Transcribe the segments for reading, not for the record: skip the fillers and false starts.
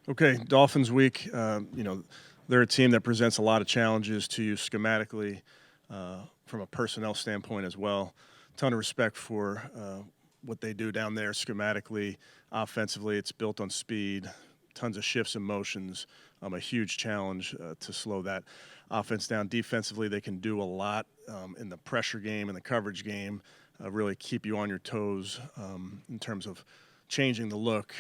Okay, Dolphins week. They're a team that presents a lot of challenges to you schematically, from a personnel standpoint as well. Ton of respect for what they do down there schematically, offensively. It's built on speed, tons of shifts and motions. A huge challenge to slow that offense down. Defensively, they can do a lot in the pressure game and the coverage game. Really keep you on your toes in terms of changing the look.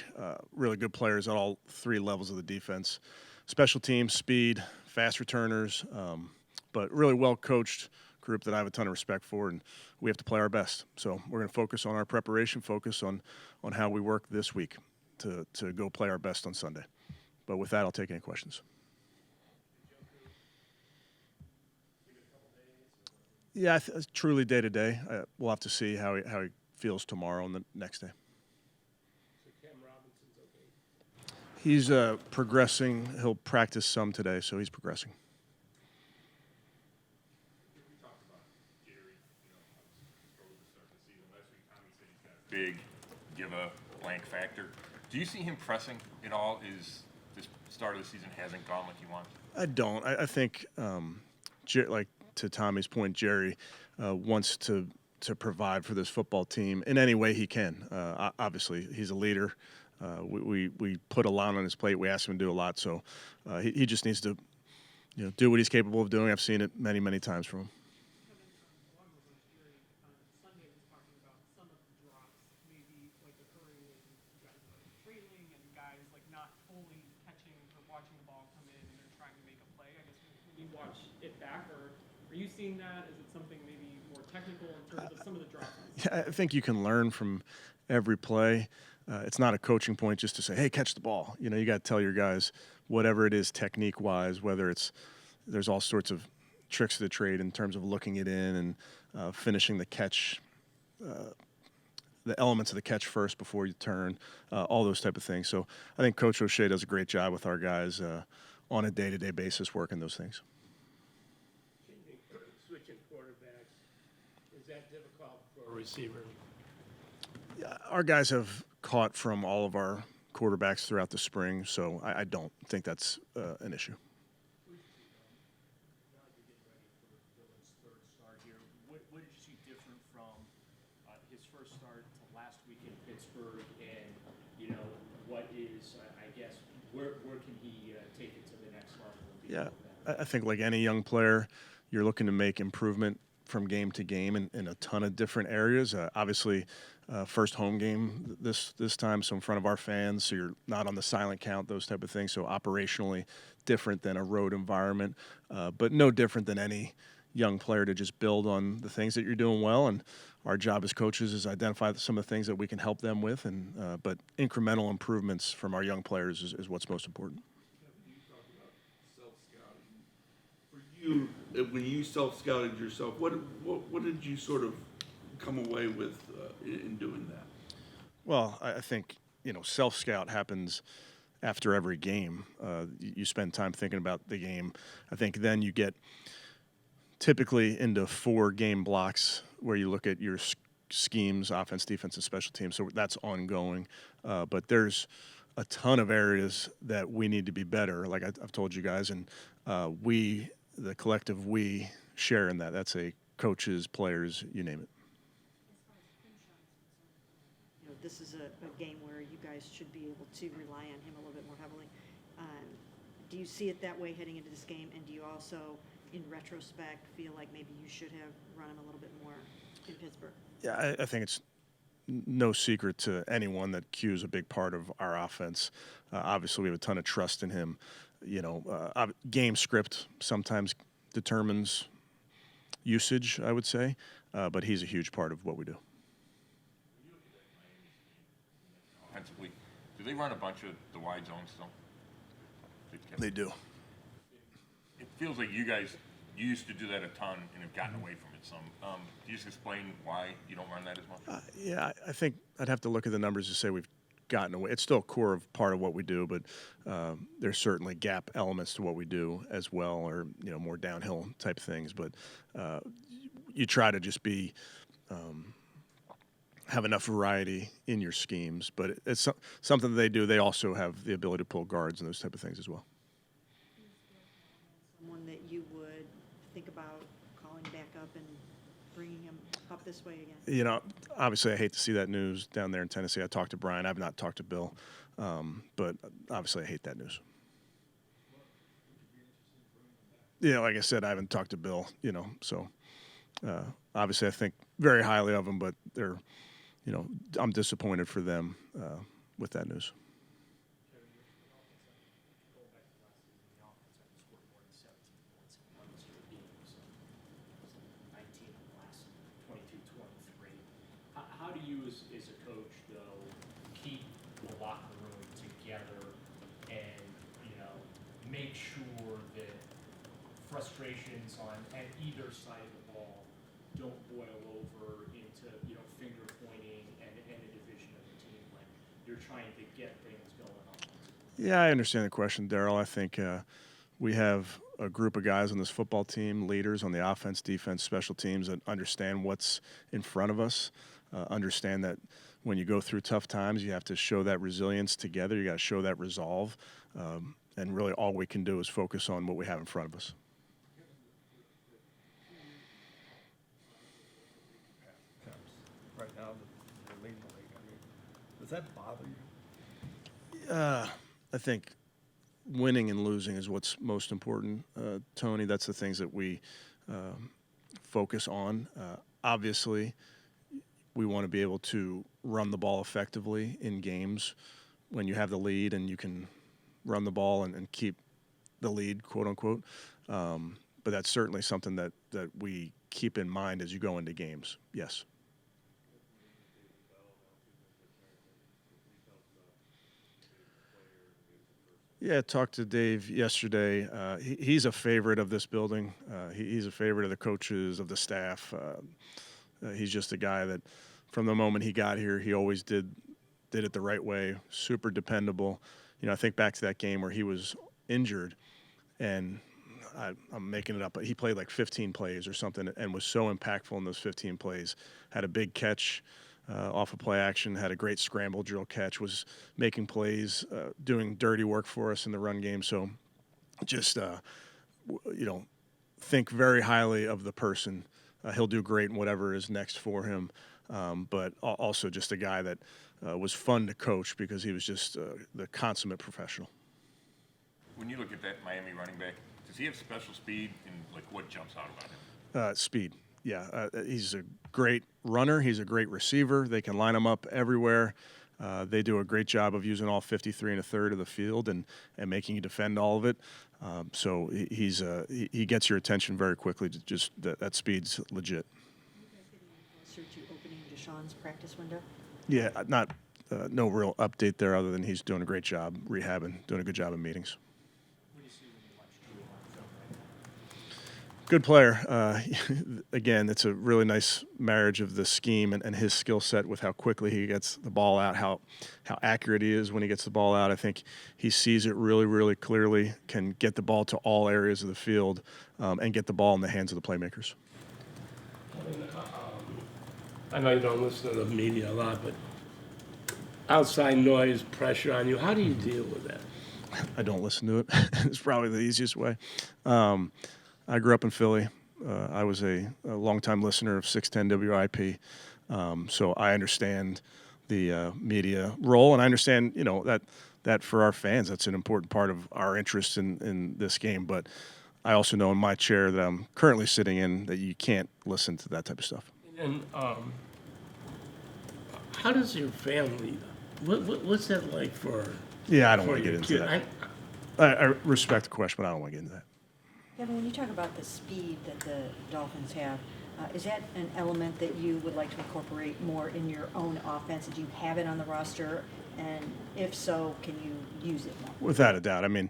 Really good players at all three levels of the defense. Special teams, speed, fast returners, but really well coached group that I have a ton of respect for, and we have to play our best. So we're going to focus on our preparation, focus on how we work this week to go play our best on Sunday. But with that, I'll take any questions. Yeah, it's truly day to day. We'll have to see how he feels tomorrow and the next day. He's progressing. He'll practice some today, so he's progressing. Big, give a blank factor. Do you see him pressing at all? Is this start of the season hasn't gone like you want? I don't. I think, like to Tommy's point, Jerry wants to provide for this football team in any way he can. Obviously, he's a leader. We put a lot on his plate. We ask him to do a lot, so he just needs to do what he's capable of doing. I've seen it many times from him. Sunday was talking about some of the drops maybe like occurring when you guys are trailing and guys like not fully catching or watching the ball come in and they're trying to make a play. I guess when you watch it back, or are you seeing that? Is it something maybe more technical in terms of some of the drops? Yeah, I think you can learn from every play. It's not a coaching point just to say, "Hey, catch the ball." You got to tell your guys whatever it is technique-wise, whether there's all sorts of tricks of the trade in terms of looking it in and finishing the catch, the elements of the catch first before you turn, all those type of things. So I think Coach O'Shea does a great job with our guys on a day-to-day basis working those things. Switching quarterbacks, is that difficult for a receiver? Yeah, our guys have caught from all of our quarterbacks throughout the spring, so I don't think that's an issue. Third start here. What did you see different from his first start to last week in Pittsburgh? And what is, I guess, where can he take it to the next level? Yeah, I think like any young player, you're looking to make improvement from game to game in a ton of different areas. Obviously, first home game this time, so in front of our fans, so you're not on the silent count, those type of things. So operationally different than a road environment, but no different than any young player to just build on the things that you're doing well. And our job as coaches is identify some of the things that we can help them with, and but incremental improvements from our young players is what's most important. You talk about self-scouting. For you, when you self-scouted yourself, what did you sort of come away with in doing that? Well, I think self-scout happens after every game. You spend time thinking about the game. I think then you get typically into 4 game blocks where you look at your schemes, offense, defense, and special teams. So that's ongoing. But there's a ton of areas that we need to be better, like I've told you guys, and the collective we share in that. That's coaches, players, you name it. This is a game where you guys should be able to rely on him a little bit more heavily. Do you see it that way heading into this game? And do you also, in retrospect, feel like maybe you should have run him a little bit more in Pittsburgh? Yeah, I think it's no secret to anyone that Q is a big part of our offense. Obviously, we have a ton of trust in him. Game script sometimes determines usage, I would say, but he's a huge part of what we do. Offensively, do they run a bunch of the wide zones still? They do. It feels like you guys used to do that a ton and have gotten away from it some. Can you just explain why you don't run that as much? Yeah, I think I'd have to look at the numbers to say we've gotten away. It's still a core part of what we do, but there's certainly gap elements to what we do as well, or more downhill type things. But you try to just be have enough variety in your schemes. But it's something that they do. They also have the ability to pull guards and those type of things as well. Someone that you would think about calling back up and bringing him up this way again? You know, obviously, I hate to see that news down there in Tennessee. I talked to Brian. I've not talked to Bill, but obviously, I hate that news. Yeah, like I said, I haven't talked to Bill. You know, so obviously, I think very highly of him, but they're, you know, I'm disappointed for them with that news. Going back to last season, the offense had scored more than 17 points in one straight game. So it was 19 in the last 22, 23. How do you, as a coach, though, keep the locker room together and, you know, make sure that frustrations on either side of the ball don't boil over into, you know, finger pointing and a division of the team when you're trying to get things going on? Yeah, I understand the question, Daryl. I think we have a group of guys on this football team, leaders on the offense, defense, special teams that understand what's in front of us, understand that when you go through tough times, you have to show that resilience together. You got to show that resolve. And really all we can do is focus on what we have in front of us. Right now, they're leading the league. I mean, does that bother you? I think winning and losing is what's most important, Tony. That's the things that we focus on. Obviously, we want to be able to run the ball effectively in games when you have the lead and you can run the ball and keep the lead, quote unquote. But that's certainly something that we keep in mind as you go into games. Yes. Yeah, I talked to Dave yesterday. He's a favorite of this building. He's a favorite of the coaches, of the staff. He's just a guy that from the moment he got here, he always did it the right way, super dependable. You know, I think back to that game where he was injured, and I'm making it up, but he played like 15 plays or something and was so impactful in those 15 plays. Had a big catch off of play action, had a great scramble drill catch, was making plays, doing dirty work for us in the run game. So just, you know, think very highly of the person. He'll do great in whatever is next for him. But also just a guy that was fun to coach because he was just the consummate professional. When you look at that Miami running back, does he have special speed, and like what jumps out about him? Speed. Yeah, he's a great runner. He's a great receiver. They can line him up everywhere. They do a great job of using all 53 and a third of the field and making you defend all of it. So he gets your attention very quickly. Just that speed's legit. You guys getting any closer to opening Deshaun's practice window? Yeah, not no real update there other than he's doing a great job rehabbing, doing a good job in meetings. What do you see when you watch Drew on film right now? Good player. Again, it's a really nice marriage of the scheme and his skill set with how quickly he gets the ball out, how accurate he is when he gets the ball out. I think he sees it really, really clearly, can get the ball to all areas of the field, and get the ball in the hands of the playmakers. I know you don't listen to the media a lot, but outside noise, pressure on you, how do you deal with that? I don't listen to it. It's probably the easiest way. I grew up in Philly. I was a longtime listener of 610 WIP, so I understand the media role, and I understand, you know, that for our fans, that's an important part of our interest in this game. But I also know in my chair that I'm currently sitting in that you can't listen to that type of stuff. And how does your family, what's that like for? Yeah, I don't for want to get your into kid? that. I respect the question, but I don't want to get into that. Kevin, when you talk about the speed that the Dolphins have, is that an element that you would like to incorporate more in your own offense? Do you have it on the roster? And if so, can you use it more? Without a doubt. I mean,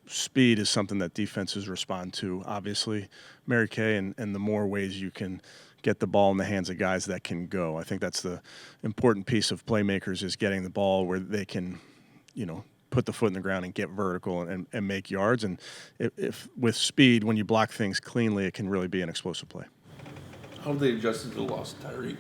speed is something that defenses respond to, obviously, Mary Kay, and the more ways you can get the ball in the hands of guys that can go. I think that's the important piece of playmakers is getting the ball where they can, you know, put the foot in the ground and get vertical and make yards. And if with speed, when you block things cleanly, it can really be an explosive play. How have they adjusted to the loss of Tyreek?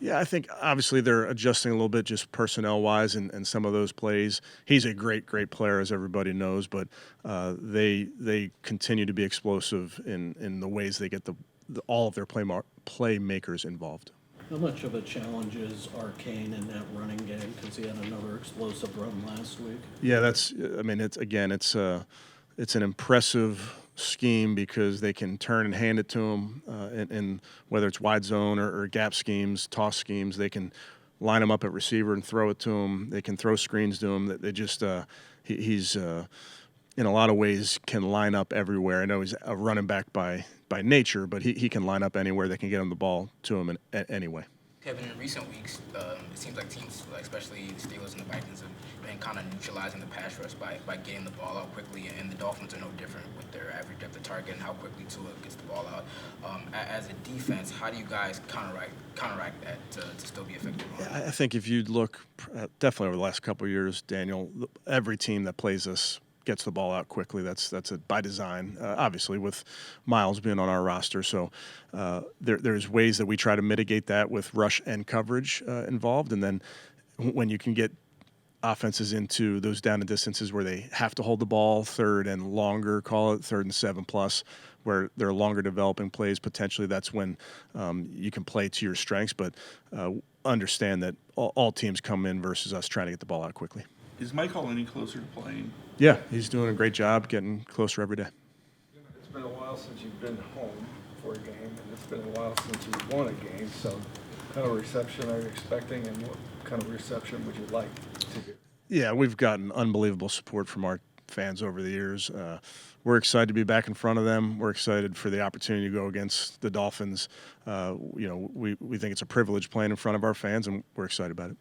Yeah, I think obviously they're adjusting a little bit just personnel-wise and some of those plays. He's a great player, as everybody knows, but they continue to be explosive in the ways they get all of their playmakers involved. How much of a challenge is Arcane in that running game? Because he had another explosive run last week. Yeah, I mean, it's an impressive scheme because they can turn and hand it to him, and whether it's wide zone or gap schemes, toss schemes, they can line him up at receiver and throw it to him. They can throw screens to him. They just he's in a lot of ways can line up everywhere. I know he's a running back by nature, but he can line up anywhere. They can get him the ball to him in any way. Kevin, in recent weeks, it seems like teams, like especially the Steelers and the Vikings, have been kind of neutralizing the pass rush by getting the ball out quickly, and the Dolphins are no different with their average depth of target and how quickly Tua gets the ball out. As a defense, how do you guys counteract that to still be effective? Yeah, I think if you look definitely over the last couple of years, Daniel, every team that plays us gets the ball out quickly. That's by design, obviously, with Miles being on our roster. So there's ways that we try to mitigate that with rush and coverage involved. And then when you can get offenses into those down and distances where they have to hold the ball, third and longer, call it 3rd and 7+, where they're longer developing plays, potentially that's when you can play to your strengths. But understand that all teams come in versus us trying to get the ball out quickly. Is Michael any closer to playing? Yeah, he's doing a great job, getting closer every day. It's been a while since you've been home for a game, and it's been a while since you've won a game. So, what kind of reception are you expecting, and what kind of reception would you like to get? Yeah, we've gotten unbelievable support from our fans over the years. We're excited to be back in front of them. We're excited for the opportunity to go against the Dolphins. We think it's a privilege playing in front of our fans, and we're excited about it.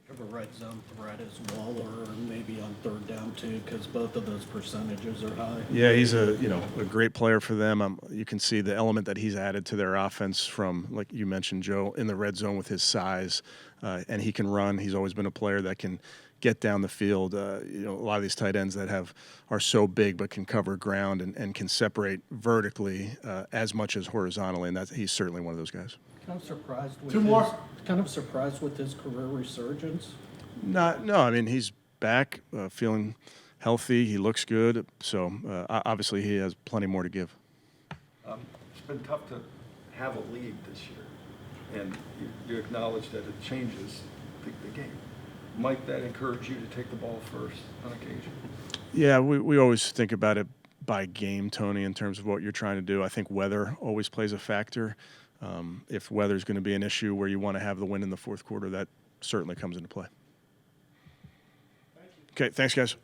Have a red zone threat as well, or maybe on 3rd down too, because both of those percentages are high. Yeah, he's a great player for them. You can see the element that he's added to their offense from, like you mentioned, Joe, in the red zone with his size, and he can run. He's always been a player that can get down the field. A lot of these tight ends that are so big but can cover ground and can separate vertically as much as horizontally, and he's certainly one of those guys. Kind of surprised with his career resurgence. No, I mean, he's back, feeling healthy. He looks good. So obviously he has plenty more to give. It's been tough to have a lead this year, and you acknowledge that it changes the game. Might that encourage you to take the ball first on occasion? Yeah, we always think about it by game, Tony, in terms of what you're trying to do. I think weather always plays a factor. If weather's going to be an issue where you want to have the win in the 4th quarter, that certainly comes into play. Okay, thanks, guys.